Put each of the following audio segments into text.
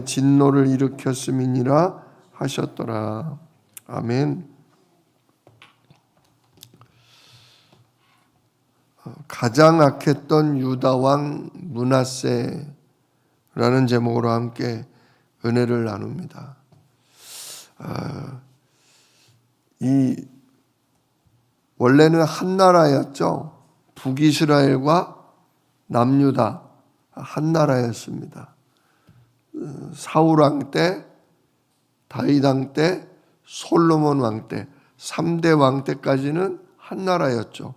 진노를 일으켰음이니라 하셨더라. 아멘. 가장 악했던 유다 왕 므낫세라는 제목으로 함께 은혜를 나눕니다. 원래는 한 나라였죠. 북이스라엘과 남유다 한 나라였습니다. 사울 왕 때, 다윗 왕 때, 솔로몬 왕 때, 3대 왕 때까지는 한 나라였죠.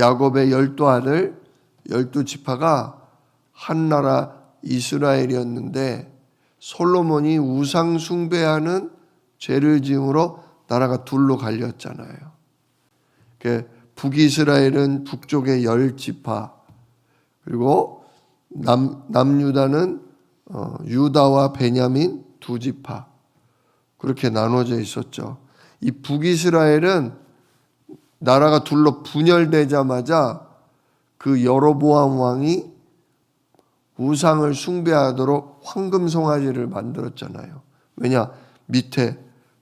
야곱의 12아들, 12지파가 한 나라 이스라엘이었는데 솔로몬이 우상 숭배하는 죄를 지음으로 나라가 둘로 갈렸잖아요. 북이스라엘은 북쪽의 10지파, 그리고 남유다는 유다와 베냐민 2지파, 그렇게 나눠져 있었죠. 이 북이스라엘은 나라가 둘로 분열되자마자 그 여로보암 왕이 우상을 숭배하도록 황금 송아지를 만들었잖아요. 왜냐? 밑에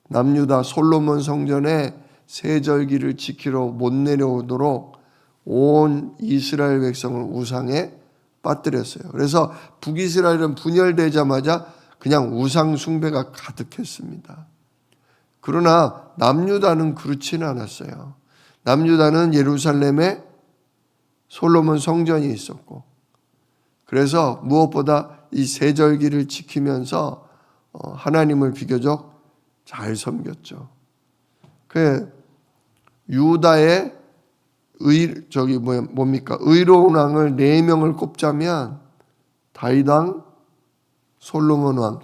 남유다 솔로몬 성전에 세절기를 지키러 못 내려오도록 온 이스라엘 백성을 우상에 빠뜨렸어요. 그래서 북이스라엘은 분열되자마자 그냥 우상 숭배가 가득했습니다. 그러나 남유다는 그렇지는 않았어요. 남유다는 예루살렘에 솔로몬 성전이 있었고, 그래서 무엇보다 이 세절기를 지키면서 하나님을 비교적 잘 섬겼죠. 그 유다의 의로운 왕을 4명을 꼽자면 다윗 왕, 솔로몬 왕,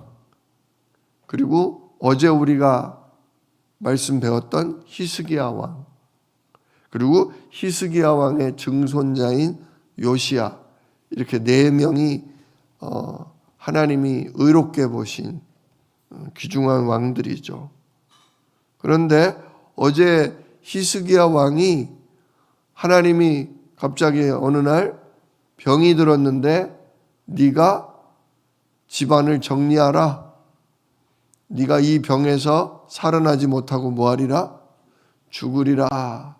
그리고 어제 우리가 말씀 배웠던 히스기야 왕, 그리고 히스기야 왕의 증손자인 요시야, 이렇게 4명이 하나님이 의롭게 보신 귀중한 왕들이죠. 그런데 어제 히스기야 왕이 하나님이 갑자기 어느 날 병이 들었는데 네가 집안을 정리하라. 네가 이 병에서 살아나지 못하고 뭐하리라? 죽으리라.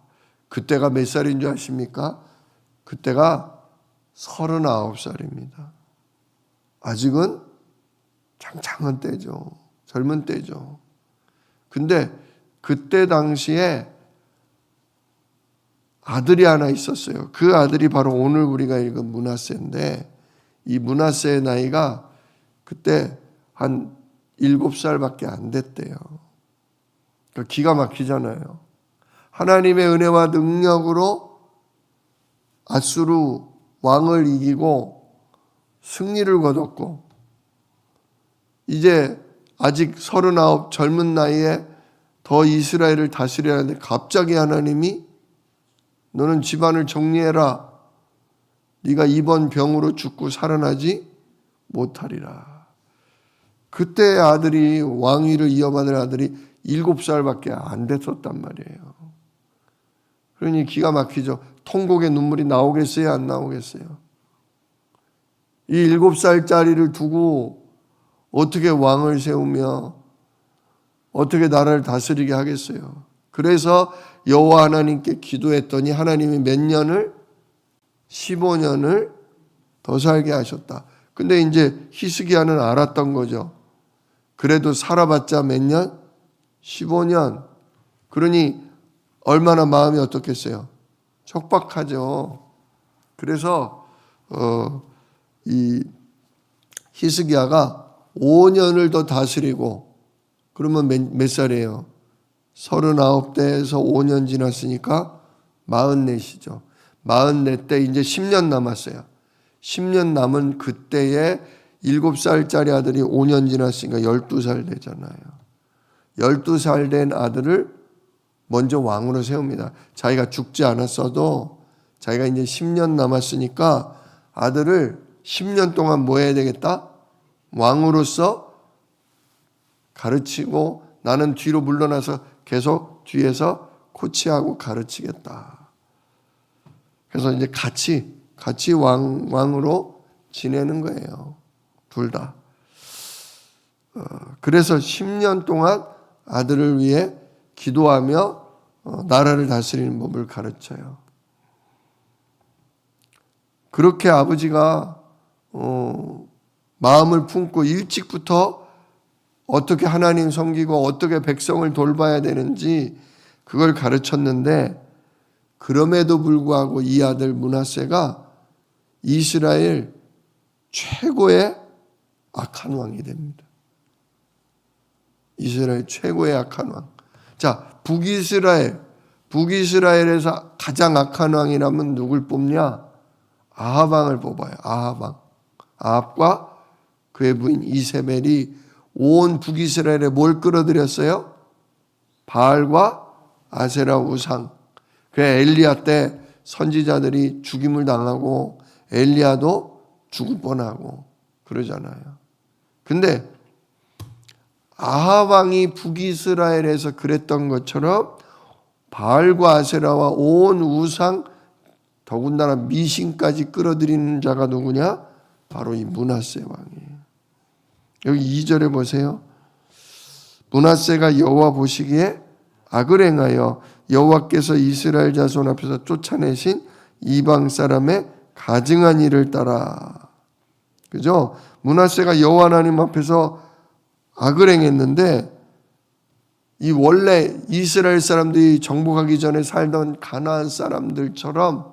그때가 몇 살인 줄 아십니까? 그때가 39살입니다. 아직은 장창한 때죠. 젊은 때죠. 근데 그때 당시에 아들이 하나 있었어요. 그 아들이 바로 오늘 우리가 읽은 므낫세인데, 이 므낫세의 나이가 그때 한 7살밖에 안 됐대요. 그러니까 기가 막히잖아요. 하나님의 은혜와 능력으로 아수르 왕을 이기고 승리를 거뒀고, 이제 아직 39 젊은 나이에 더 이스라엘을 다스려야 하는데 갑자기 하나님이 너는 집안을 정리해라. 네가 이번 병으로 죽고 살아나지 못하리라. 그때 아들이, 왕위를 이어받을 아들이 7살밖에 안 됐었단 말이에요. 그러니 기가 막히죠. 통곡의 눈물이 나오겠어요? 안 나오겠어요? 이 7살짜리를 두고 어떻게 왕을 세우며 어떻게 나라를 다스리게 하겠어요? 그래서 여호와 하나님께 기도했더니 하나님이 몇 년을? 15년을 더 살게 하셨다. 근데 이제 히스기야는 알았던 거죠. 그래도 살아봤자 몇 년? 15년. 그러니 얼마나 마음이 어떻겠어요? 촉박하죠. 그래서 이 히스기야가 5년을 더 다스리고, 그러면 몇 살이에요? 39대에서 5년 지났으니까 44이죠. 44때 이제 10년 남았어요. 10년 남은 그때에 7살짜리 아들이 5년 지났으니까 12살 되잖아요. 12살 된 아들을 먼저 왕으로 세웁니다. 자기가 죽지 않았어도 자기가 이제 10년 남았으니까 아들을 10년 동안 뭐 해야 되겠다? 왕으로서 가르치고 나는 뒤로 물러나서 계속 뒤에서 코치하고 가르치겠다. 그래서 이제 같이 왕으로 지내는 거예요. 둘 다. 그래서 10년 동안 아들을 위해 기도하며 나라를 다스리는 법을 가르쳐요. 그렇게 아버지가 마음을 품고 일찍부터 어떻게 하나님 섬기고 어떻게 백성을 돌봐야 되는지 그걸 가르쳤는데, 그럼에도 불구하고 이 아들 므낫세가 이스라엘 최고의 악한 왕이 됩니다. 이스라엘 최고의 악한 왕. 자, 북이스라엘에서 가장 악한 왕이라면 누굴 뽑냐? 아합 왕을 뽑아요. 아합 왕. 아합과 그의 부인 이세벨이 온 북이스라엘에 뭘 끌어들였어요? 바알과 아세라 우상. 그 엘리야 때 선지자들이 죽임을 당하고 엘리야도 죽을 뻔하고 그러잖아요. 근데 아합 왕이 북이스라엘에서 그랬던 것처럼 바알과 아세라와 온 우상, 더군다나 미신까지 끌어들이는 자가 누구냐? 바로 이 므낫세 왕이에요. 여기 2절에 보세요. 므낫세가 여호와 보시기에 악을 행하여 여호와께서 이스라엘 자손 앞에서 쫓아내신 이방 사람의 가증한 일을 따라. 그죠? 므낫세가 여호와 하나님 앞에서 악을 행했는데, 이 원래 이스라엘 사람들이 정복하기 전에 살던 가나안 사람들처럼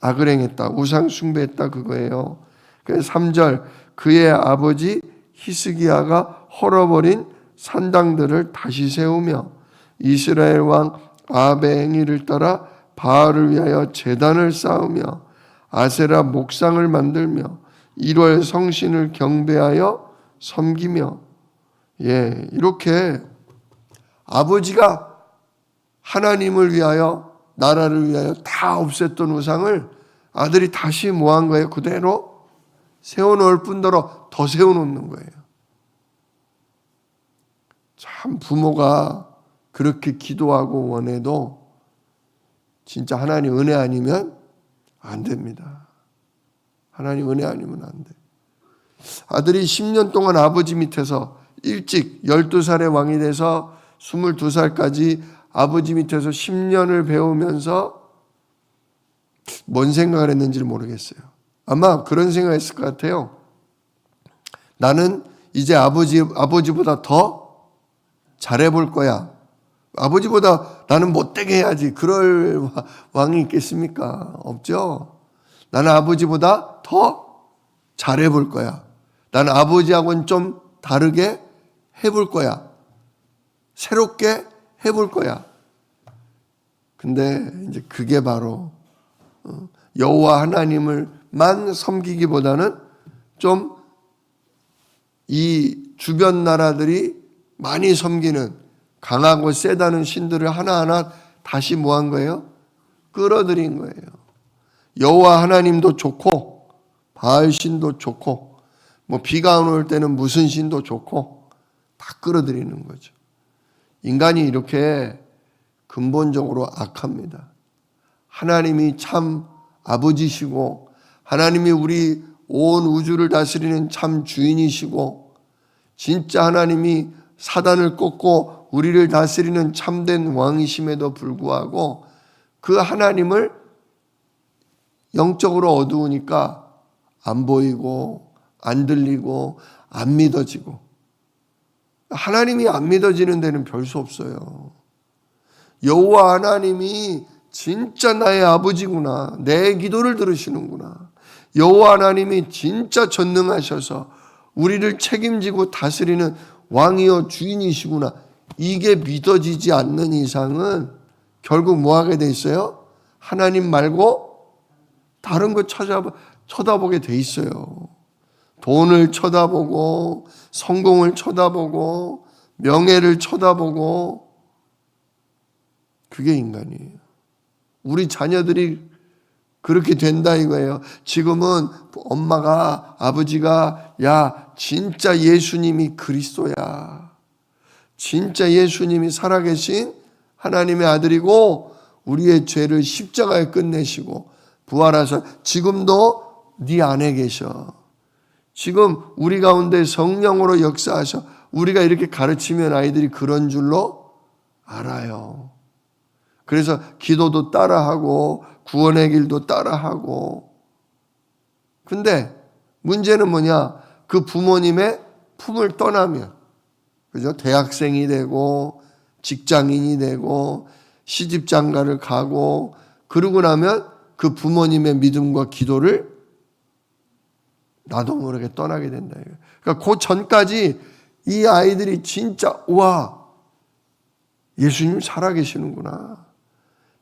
악을 행했다. 우상 숭배했다 그거예요. 그래서 3절, 그의 아버지 히스기야가 헐어버린 산당들을 다시 세우며 이스라엘 왕 아합의 행위를 따라 바알을 위하여 제단을 쌓으며 아세라 목상을 만들며 1월 성신을 경배하여 섬기며. 이렇게 아버지가 하나님을 위하여, 나라를 위하여 다 없앴던 우상을 아들이 다시 뭐한 거예요? 그대로 세워놓을 뿐더러 더 세워놓는 거예요. 참 부모가 그렇게 기도하고 원해도 진짜 하나님 은혜 아니면 안 됩니다. 하나님 은혜 아니면 안 돼. 아들이 10년 동안 아버지 밑에서 일찍 12살의 왕이 돼서 22살까지 아버지 밑에서 10년을 배우면서 뭔 생각을 했는지 모르겠어요. 아마 그런 생각을 했을 것 같아요. 나는 이제 아버지보다 더 잘해볼 거야. 아버지보다 나는 못되게 해야지. 그럴 왕이 있겠습니까? 없죠. 나는 아버지보다 더 잘해볼 거야. 나는 아버지하고는 좀 다르게 해볼 거야. 새롭게 해볼 거야. 근데 이제 그게 바로 여호와 하나님을만 섬기기보다는 좀 이 주변 나라들이 많이 섬기는 강하고 세다는 신들을 하나하나 다시 뭐한 거예요? 끌어들인 거예요. 여호와 하나님도 좋고 바알 신도 좋고 뭐 비가 안 올 때는 무슨 신도 좋고 다 끌어들이는 거죠. 인간이 이렇게 근본적으로 악합니다. 하나님이 참 아버지시고 하나님이 우리 온 우주를 다스리는 참 주인이시고 진짜 하나님이 사단을 꺾고 우리를 다스리는 참된 왕이심에도 불구하고 그 하나님을 영적으로 어두우니까 안 보이고 안 들리고 안 믿어지고, 하나님이 안 믿어지는 데는 별 수 없어요. 여호와 하나님이 진짜 나의 아버지구나. 내 기도를 들으시는구나. 여호와 하나님이 진짜 전능하셔서 우리를 책임지고 다스리는 왕이요 주인이시구나. 이게 믿어지지 않는 이상은 결국 뭐 하게 돼 있어요? 하나님 말고 다른 거 쳐다보게 돼 있어요. 돈을 쳐다보고 성공을 쳐다보고 명예를 쳐다보고. 그게 인간이에요. 우리 자녀들이 그렇게 된다 이거예요. 지금은 엄마가 아버지가 야 진짜 예수님이 그리스도야. 진짜 예수님이 살아계신 하나님의 아들이고 우리의 죄를 십자가에 끝내시고 부활하셔. 지금도 네 안에 계셔. 지금 우리 가운데 성령으로 역사하셔 우리가 이렇게 가르치면 아이들이 그런 줄로 알아요. 그래서 기도도 따라하고 구원의 길도 따라하고. 근데 문제는 뭐냐? 그 부모님의 품을 떠나면, 그죠? 대학생이 되고 직장인이 되고 시집장가를 가고 그러고 나면 그 부모님의 믿음과 기도를 나도 모르게 떠나게 된다. 그러니까 그 전까지 이 아이들이 진짜 와 예수님 살아계시는구나.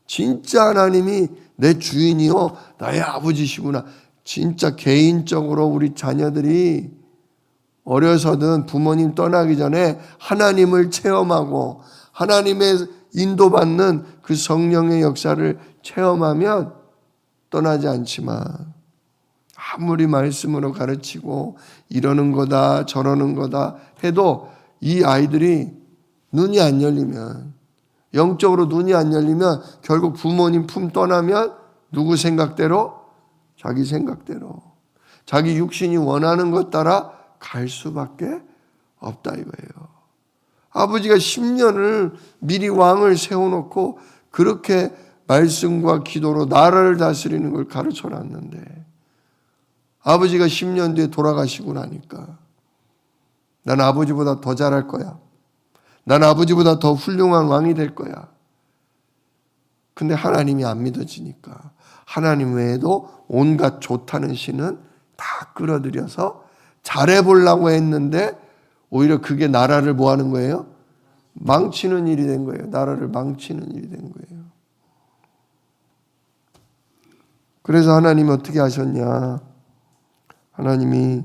진짜 하나님이 내 주인이요 나의 아버지시구나. 진짜 개인적으로 우리 자녀들이 어려서든 부모님 떠나기 전에 하나님을 체험하고 하나님의 인도받는 그 성령의 역사를 체험하면 떠나지 않지만 아무리 말씀으로 가르치고 이러는 거다 저러는 거다 해도 이 아이들이 눈이 안 열리면 영적으로 눈이 안 열리면 결국 부모님 품 떠나면 누구 생각대로? 자기 생각대로 자기 육신이 원하는 것 따라 갈 수밖에 없다 이거예요. 아버지가 10년을 미리 왕을 세워놓고 그렇게 말씀과 기도로 나라를 다스리는 걸 가르쳐놨는데 아버지가 10년 뒤에 돌아가시고 나니까 난 아버지보다 더 잘할 거야. 난 아버지보다 더 훌륭한 왕이 될 거야. 근데 하나님이 안 믿어지니까 하나님 외에도 온갖 좋다는 신은 다 끌어들여서 잘해보려고 했는데 오히려 그게 나라를 뭐 하는 거예요? 망치는 일이 된 거예요. 나라를 망치는 일이 된 거예요. 그래서 하나님이 어떻게 하셨냐? 하나님이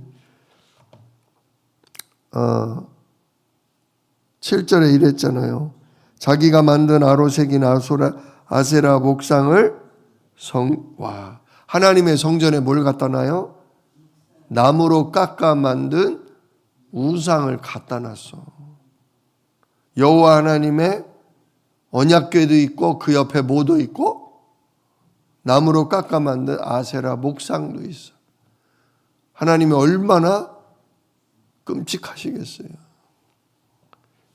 7절에 이랬잖아요. 자기가 만든 아로색인 아세라 목상을 하나님의 성전에 뭘 갖다 놔요? 나무로 깎아 만든 우상을 갖다 놨어. 여호와 하나님의 언약궤도 있고 그 옆에 뭐도 있고 나무로 깎아 만든 아세라 목상도 있어. 하나님이 얼마나 끔찍하시겠어요.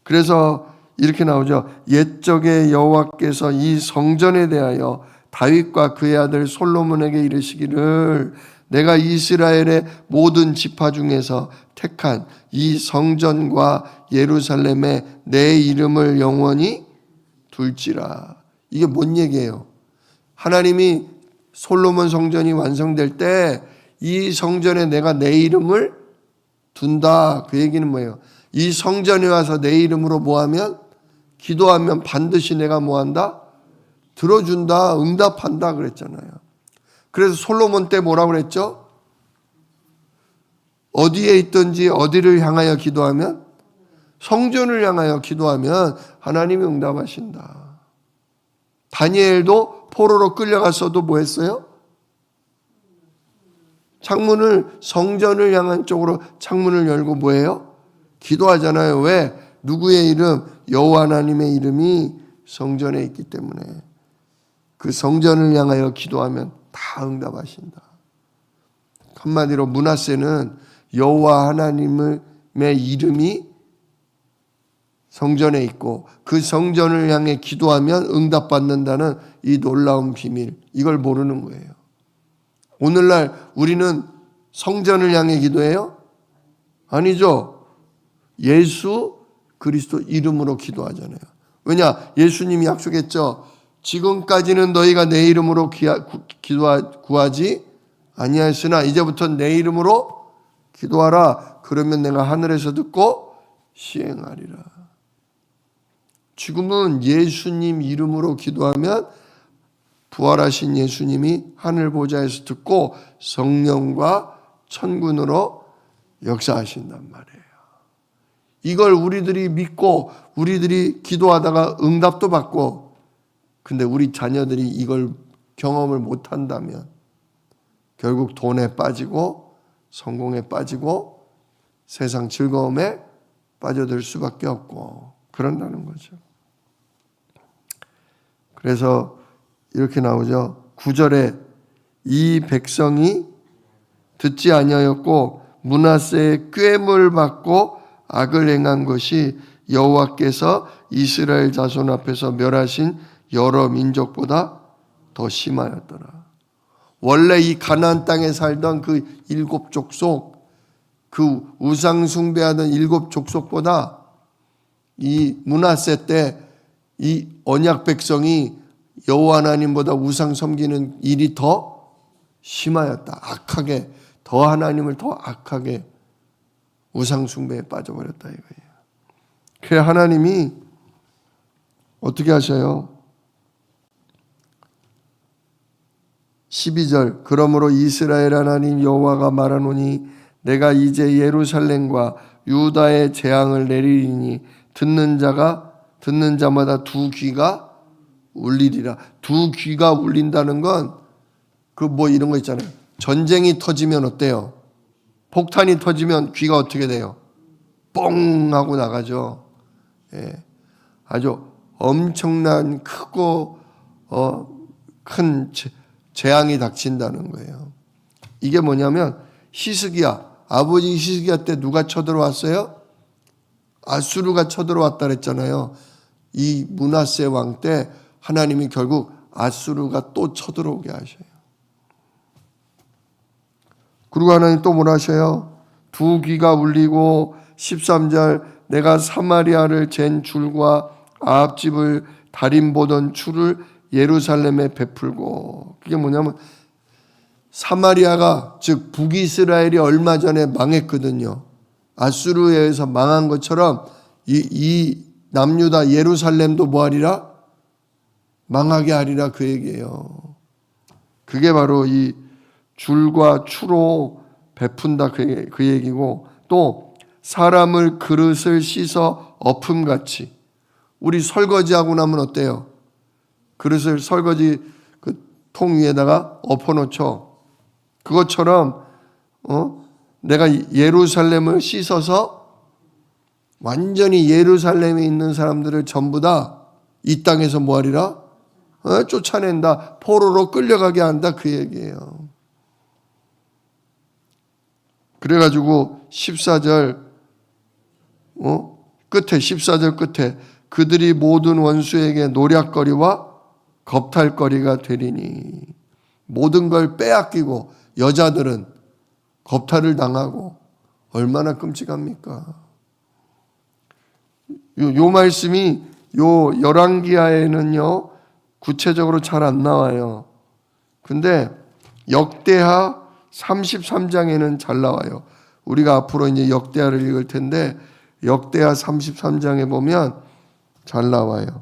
그래서 이렇게 나오죠. 옛적에 여호와께서 이 성전에 대하여 다윗과 그의 아들 솔로몬에게 이르시기를 내가 이스라엘의 모든 지파 중에서 택한 이 성전과 예루살렘에 내 이름을 영원히 둘지라. 이게 뭔 얘기예요? 하나님이 솔로몬 성전이 완성될 때 이 성전에 내가 내 이름을 둔다. 그 얘기는 뭐예요? 이 성전에 와서 내 이름으로 뭐하면? 기도하면 반드시 내가 뭐한다? 들어준다, 응답한다 그랬잖아요. 그래서 솔로몬 때 뭐라고 그랬죠? 어디에 있든지 어디를 향하여 기도하면? 성전을 향하여 기도하면 하나님이 응답하신다. 다니엘도 포로로 끌려갔어도 뭐 했어요? 창문을 성전을 향한 쪽으로 창문을 열고 뭐예요? 기도하잖아요. 왜? 누구의 이름? 여호와 하나님의 이름이 성전에 있기 때문에 그 성전을 향하여 기도하면 다 응답하신다. 한마디로 므낫세는 여호와 하나님의 이름이 성전에 있고 그 성전을 향해 기도하면 응답받는다는 이 놀라운 비밀, 이걸 모르는 거예요. 오늘날 우리는 성전을 향해 기도해요? 아니죠. 예수 그리스도 이름으로 기도하잖아요. 왜냐? 예수님이 약속했죠. 지금까지는 너희가 내 이름으로 구하지 아니하였으나 이제부터 내 이름으로 기도하라. 그러면 내가 하늘에서 듣고 시행하리라. 지금은 예수님 이름으로 기도하면 부활하신 예수님이 하늘 보좌에서 듣고 성령과 천군으로 역사하신단 말이에요. 이걸 우리들이 믿고 우리들이 기도하다가 응답도 받고, 근데 우리 자녀들이 이걸 경험을 못한다면 결국 돈에 빠지고 성공에 빠지고 세상 즐거움에 빠져들 수밖에 없고 그런다는 거죠. 그래서 이렇게 나오죠. 9절에 이 백성이 듣지 아니하였고 므낫세의 꾀물 받고 악을 행한 것이 여호와께서 이스라엘 자손 앞에서 멸하신 여러 민족보다 더 심하였더라. 원래 이 가나안 땅에 살던 그 7족속, 그 우상 숭배하던 7족속보다 이 므낫세 때 이 언약 백성이 여호와 하나님보다 우상 섬기는 일이 더 심하였다. 악하게, 더 하나님을 더 악하게 우상 숭배에 빠져버렸다 이거예요. 그래 하나님이 어떻게 하셔요? 12절 그러므로 이스라엘 하나님 여호와가 말하노니 내가 이제 예루살렘과 유다의 재앙을 내리리니 듣는 자마다 두 귀가 울리리라. 두 귀가 울린다는 건 그 뭐 이런 거 있잖아요. 전쟁이 터지면 어때요? 폭탄이 터지면 귀가 어떻게 돼요? 뽕 하고 나가죠. 예. 아주 엄청난 크고 큰 재앙이 닥친다는 거예요. 이게 뭐냐면 히스기야, 아버지 히스기야 때 누가 쳐들어왔어요? 아수르가 쳐들어왔다 그랬잖아요. 이 므낫세 왕 때 하나님이 결국 아수르가 또 쳐들어오게 하셔요. 그리고 하나님 또 뭐라 하셔요? 두 귀가 울리고 13절 내가 사마리아를 잰 줄과 아합집을 달인 보던 추를 예루살렘에 베풀고, 그게 뭐냐면 사마리아가 즉 북이스라엘이 얼마 전에 망했거든요. 아수르에 의해서 망한 것처럼 이 남유다 예루살렘도 뭐하리라? 망하게 하리라 그 얘기예요. 그게 바로 이 줄과 추로 베푼다 그 얘기고, 또 사람을 그릇을 씻어 엎음같이, 우리 설거지하고 나면 어때요? 그릇을 설거지 그 통 위에다가 엎어놓죠. 그것처럼 내가 예루살렘을 씻어서 완전히 예루살렘에 있는 사람들을 전부 다 이 땅에서 뭐하리라? 쫓아낸다. 포로로 끌려가게 한다 그 얘기예요. 그래가지고 14절 끝에 14절 끝에 그들이 모든 원수에게 노략거리와 겁탈거리가 되리니, 모든 걸 빼앗기고 여자들은 겁탈을 당하고 얼마나 끔찍합니까? 요 말씀이 요 열왕기하에는요 구체적으로 잘 안 나와요. 근데 역대하 33장에는 잘 나와요. 우리가 앞으로 이제 역대하를 읽을 텐데 역대하 33장에 보면 잘 나와요.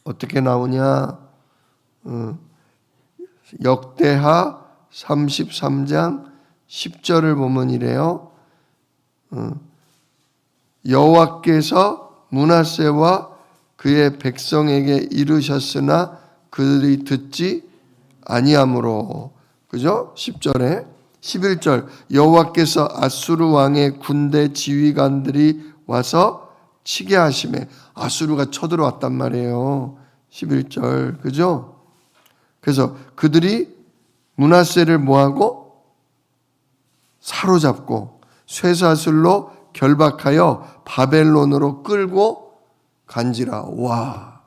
어떻게 나오냐? 역대하 33장 10절을 보면 이래요. 여호와께서 므낫세와 그의 백성에게 이르셨으나 그들이 듣지 아니하므로, 그죠? 10절에 11절 여호와께서 아수르 왕의 군대 지휘관들이 와서 치게 하심에, 아수르가 쳐들어왔단 말이에요. 11절, 그죠? 그래서 그들이 므낫세를 뭐하고? 사로잡고 쇠사슬로 결박하여 바벨론으로 끌고 간지라. 와,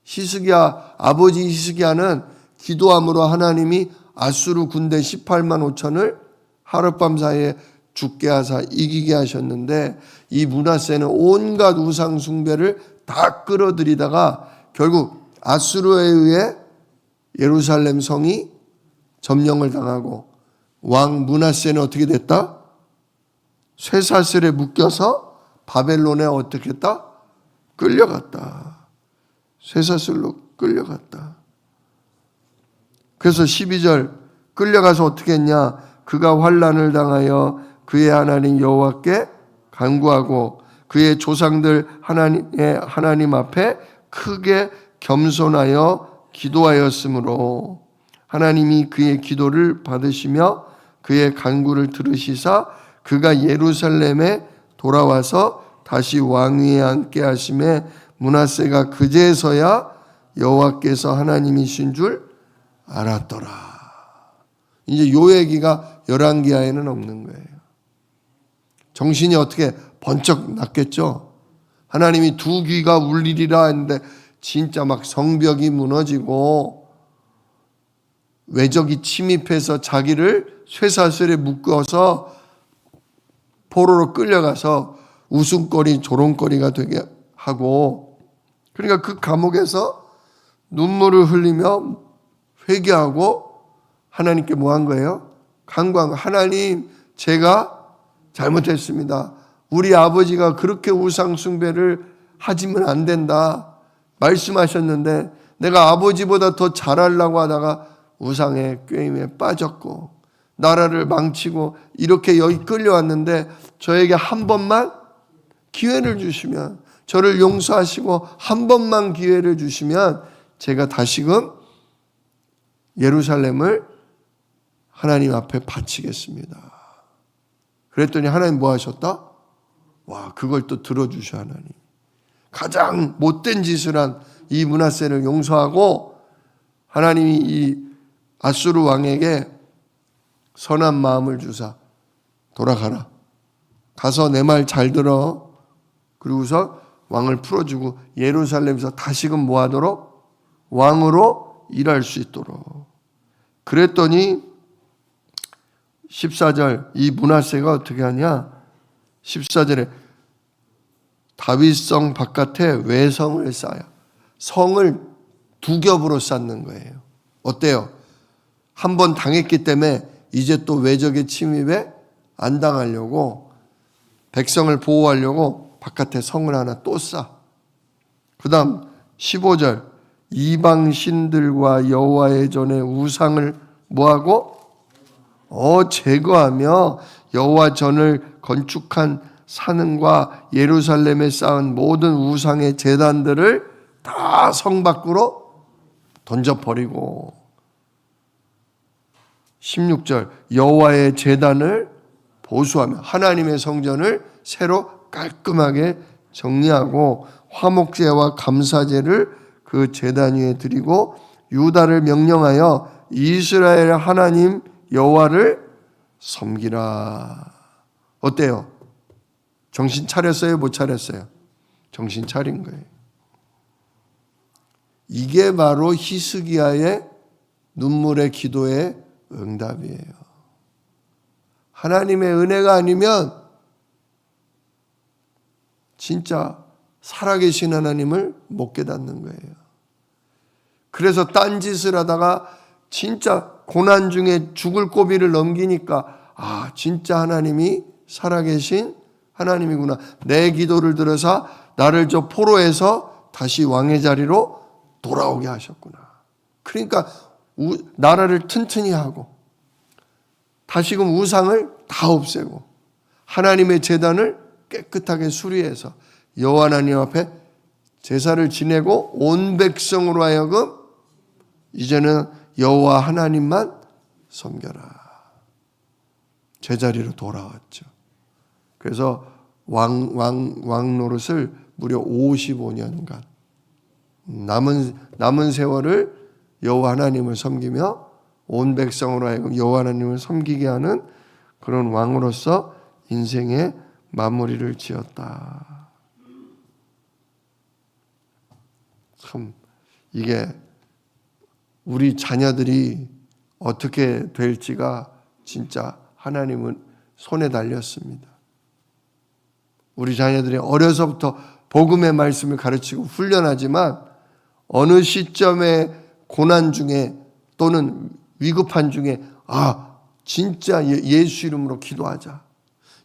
히스기야, 아버지 히스기야는 기도함으로 하나님이 아수르 군대 18만 5천을 하룻밤 사이에 죽게 하사 이기게 하셨는데, 이 므낫세는 온갖 우상 숭배를 다 끌어들이다가 결국 아수르에 의해 예루살렘 성이 점령을 당하고 왕 므낫세는 어떻게 됐다? 쇠사슬에 묶여서 바벨론에 어떻게 했다? 끌려갔다. 쇠사슬로 끌려갔다. 그래서 12절 끌려가서 어떻게 했냐? 그가 환난을 당하여 그의 하나님 여호와께 간구하고 그의 조상들 하나님 앞에 크게 겸손하여 기도하였으므로 하나님이 그의 기도를 받으시며 그의 간구를 들으시사 그가 예루살렘에 돌아와서 다시 왕위에 앉게 하심에 므낫세가 그제서야 여호와께서 하나님이신 줄 알았더라. 이제 요 얘기가 열왕기하에는 없는 거예요. 정신이 어떻게 번쩍 났겠죠? 하나님이 두 귀가 울리리라 했는데 진짜 막 성벽이 무너지고 외적이 침입해서 자기를 쇠사슬에 묶어서 포로로 끌려가서 웃음거리 조롱거리가 되게 하고, 그러니까 그 감옥에서 눈물을 흘리며 회개하고 하나님께 뭐 한 거예요? 간구한 거. 하나님, 제가 잘못했습니다. 우리 아버지가 그렇게 우상 숭배를 하지면 안 된다 말씀하셨는데 내가 아버지보다 더 잘하려고 하다가 우상의 꾀임에 빠졌고 나라를 망치고 이렇게 여기 끌려왔는데 저에게 한 번만 기회를 주시면, 저를 용서하시고 한 번만 기회를 주시면 제가 다시금 예루살렘을 하나님 앞에 바치겠습니다. 그랬더니 하나님 뭐 하셨다? 와, 그걸 또 들어주셔. 하나님 가장 못된 짓을 한 이 므낫세를 용서하고 하나님이 이 아수르 왕에게 선한 마음을 주사 돌아가라, 가서 내 말 잘 들어, 그리고서 왕을 풀어주고 예루살렘에서 다시금 뭐 하도록? 왕으로 일할 수 있도록. 그랬더니 14절 이 므낫세가 어떻게 하냐? 14절에 다윗성 바깥에 외성을 쌓아요. 성을 두 겹으로 쌓는 거예요. 어때요? 한 번 당했기 때문에 이제 또 외적의 침입에 안 당하려고 백성을 보호하려고 바깥에 성을 하나 또 쌓아. 그 다음 15절 이방 신들과 여호와의 전에 우상을 뭐하고? 제거하며 여호와 전을 건축한 산과 예루살렘에 쌓은 모든 우상의 제단들을 다 성 밖으로 던져버리고, 16절 여호와의 제단을 보수하며 하나님의 성전을 새로 깔끔하게 정리하고 화목제와 감사제를 그 제단 위에 드리고 유다를 명령하여 이스라엘 하나님 여호와를 섬기라. 어때요? 정신 차렸어요? 못 차렸어요? 정신 차린 거예요. 이게 바로 히스기야의 눈물의 기도의 응답이에요. 하나님의 은혜가 아니면 진짜 살아계신 하나님을 못 깨닫는 거예요. 그래서 딴짓을 하다가 진짜 고난 중에 죽을 고비를 넘기니까 진짜 하나님이 살아계신 하나님이구나. 내 기도를 들어서 나를 저 포로에서 다시 왕의 자리로 돌아오게 하셨구나. 그러니까 나라를 튼튼히 하고 다시금 우상을 다 없애고 하나님의 제단을 깨끗하게 수리해서 여호와 하나님 앞에 제사를 지내고 온 백성으로 하여금 이제는 여호와 하나님만 섬겨라. 제자리로 돌아왔죠. 그래서 왕 노릇을 무려 55년간 남은 세월을 여호와 하나님을 섬기며 온 백성으로 하여금 여호와 하나님을 섬기게 하는 그런 왕으로서 인생의 마무리를 지었다. 참 이게 우리 자녀들이 어떻게 될지가 진짜 하나님은 손에 달렸습니다. 우리 자녀들이 어려서부터 복음의 말씀을 가르치고 훈련하지만 어느 시점의 고난 중에 또는 위급한 중에 진짜 예수 이름으로 기도하자.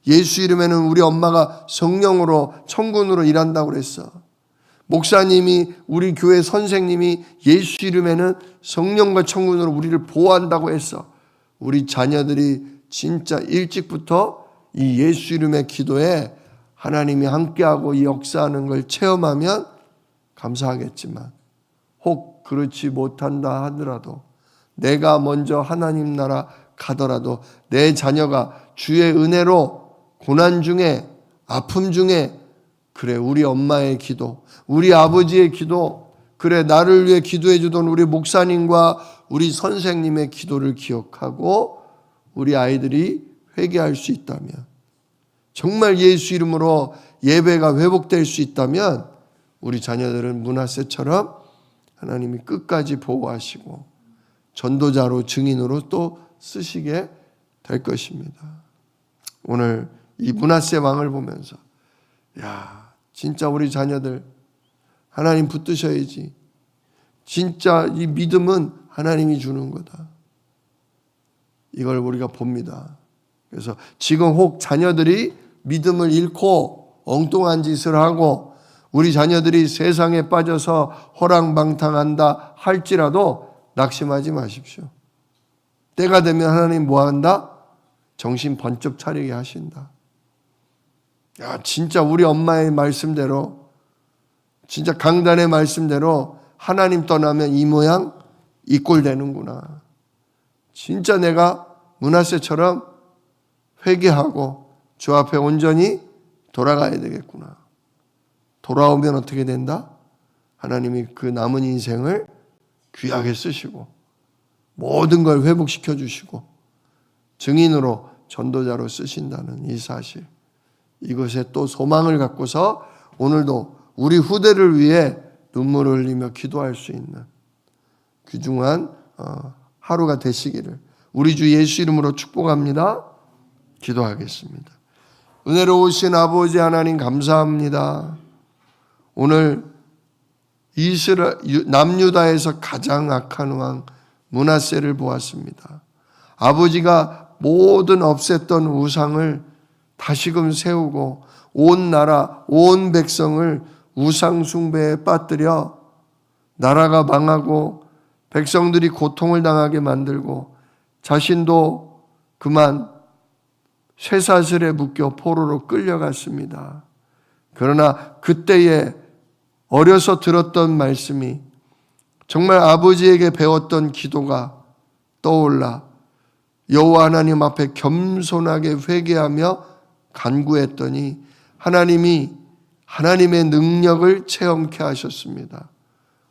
예수 이름에는 우리 엄마가 성령으로 천군으로 일한다고 그랬어. 목사님이 우리 교회 선생님이 예수 이름에는 성령과 천군으로 우리를 보호한다고 했어. 우리 자녀들이 진짜 일찍부터 이 예수 이름의 기도에 하나님이 함께하고 역사하는 걸 체험하면 감사하겠지만 혹 그렇지 못한다 하더라도 내가 먼저 하나님 나라 가더라도 내 자녀가 주의 은혜로 고난 중에 아픔 중에 그래 우리 엄마의 기도, 우리 아버지의 기도, 그래, 나를 위해 기도해 주던 우리 목사님과 우리 선생님의 기도를 기억하고 우리 아이들이 회개할 수 있다면, 정말 예수 이름으로 예배가 회복될 수 있다면 우리 자녀들은 므낫세처럼 하나님이 끝까지 보호하시고 전도자로, 증인으로 또 쓰시게 될 것입니다. 오늘 이 므낫세 왕을 보면서 야, 진짜 우리 자녀들 하나님 붙드셔야지. 진짜 이 믿음은 하나님이 주는 거다. 이걸 우리가 봅니다. 그래서 지금 혹 자녀들이 믿음을 잃고 엉뚱한 짓을 하고 우리 자녀들이 세상에 빠져서 호랑방탕한다 할지라도 낙심하지 마십시오. 때가 되면 하나님 뭐 한다? 정신 번쩍 차리게 하신다. 야, 진짜 우리 엄마의 말씀대로, 진짜 강단의 말씀대로 하나님 떠나면 이 모양 이 꼴 되는구나. 진짜 내가 므낫세처럼 회개하고 주 앞에 온전히 돌아가야 되겠구나. 돌아오면 어떻게 된다? 하나님이 그 남은 인생을 귀하게 쓰시고 모든 걸 회복시켜 주시고 증인으로 전도자로 쓰신다는 이 사실, 이것에 또 소망을 갖고서 오늘도 우리 후대를 위해 눈물을 흘리며 기도할 수 있는 귀중한 하루가 되시기를 우리 주 예수 이름으로 축복합니다. 기도하겠습니다. 은혜로우신 아버지 하나님 감사합니다. 오늘 남유다에서 가장 악한 왕 므낫세를 보았습니다. 아버지가 모든 없앴던 우상을 다시금 세우고 온 나라, 온 백성을 우상 숭배에 빠뜨려 나라가 망하고 백성들이 고통을 당하게 만들고 자신도 그만 쇠사슬에 묶여 포로로 끌려갔습니다. 그러나 그때에 어려서 들었던 말씀이 정말 아버지에게 배웠던 기도가 떠올라 여호와 하나님 앞에 겸손하게 회개하며 간구했더니 하나님이 하나님의 능력을 체험케 하셨습니다.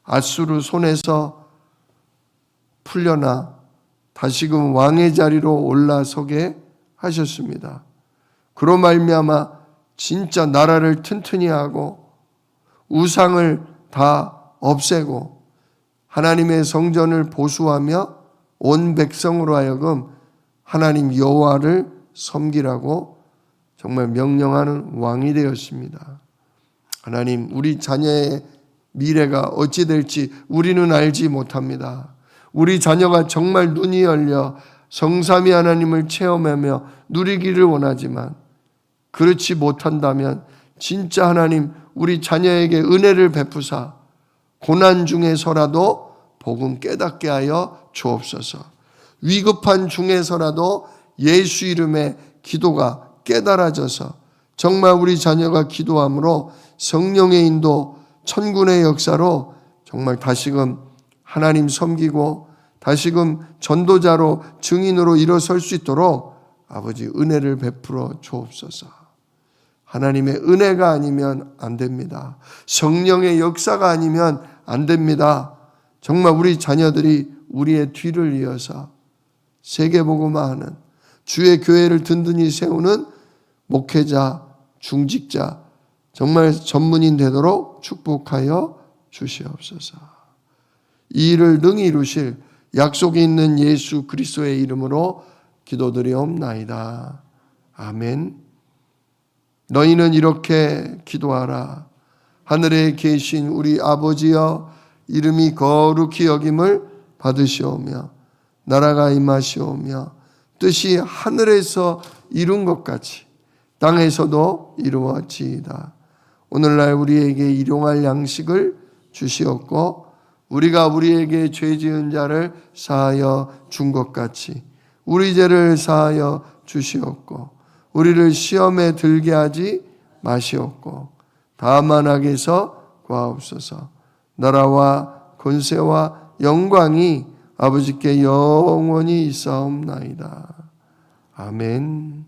앗수르 손에서 풀려나 다시금 왕의 자리로 올라서게 하셨습니다. 그로 말미암아 진짜 나라를 튼튼히 하고 우상을 다 없애고 하나님의 성전을 보수하며 온 백성으로 하여금 하나님 여호와를 섬기라고 정말 명령하는 왕이 되었습니다. 하나님, 우리 자녀의 미래가 어찌 될지 우리는 알지 못합니다. 우리 자녀가 정말 눈이 열려 성삼위 하나님을 체험하며 누리기를 원하지만 그렇지 못한다면 진짜 하나님 우리 자녀에게 은혜를 베푸사 고난 중에서라도 복음 깨닫게 하여 주옵소서. 위급한 중에서라도 예수 이름의 기도가 깨달아져서 정말 우리 자녀가 기도함으로 성령의 인도, 천군의 역사로 정말 다시금 하나님 섬기고 다시금 전도자로 증인으로 일어설 수 있도록 아버지 은혜를 베풀어 주옵소서. 하나님의 은혜가 아니면 안 됩니다. 성령의 역사가 아니면 안 됩니다. 정말 우리 자녀들이 우리의 뒤를 이어서 세계복음화하는 주의 교회를 든든히 세우는 목회자, 중직자, 정말 전문인 되도록 축복하여 주시옵소서. 이 일을 능히 이루실 약속이 있는 예수 그리스도의 이름으로 기도드리옵나이다. 아멘. 너희는 이렇게 기도하라. 하늘에 계신 우리 아버지여, 이름이 거룩히 여김을 받으시오며 나라가 임하시오며 뜻이 하늘에서 이룬 것 같이 땅에서도 이루어지이다. 오늘날 우리에게 일용할 양식을 주시옵고 우리가 우리에게 죄 지은 자를 사하여 준 것 같이 우리 죄를 사하여 주시옵고 우리를 시험에 들게 하지 마시옵고 다만 악에서 구하옵소서. 나라와 권세와 영광이 아버지께 영원히 있사옵나이다. 아멘.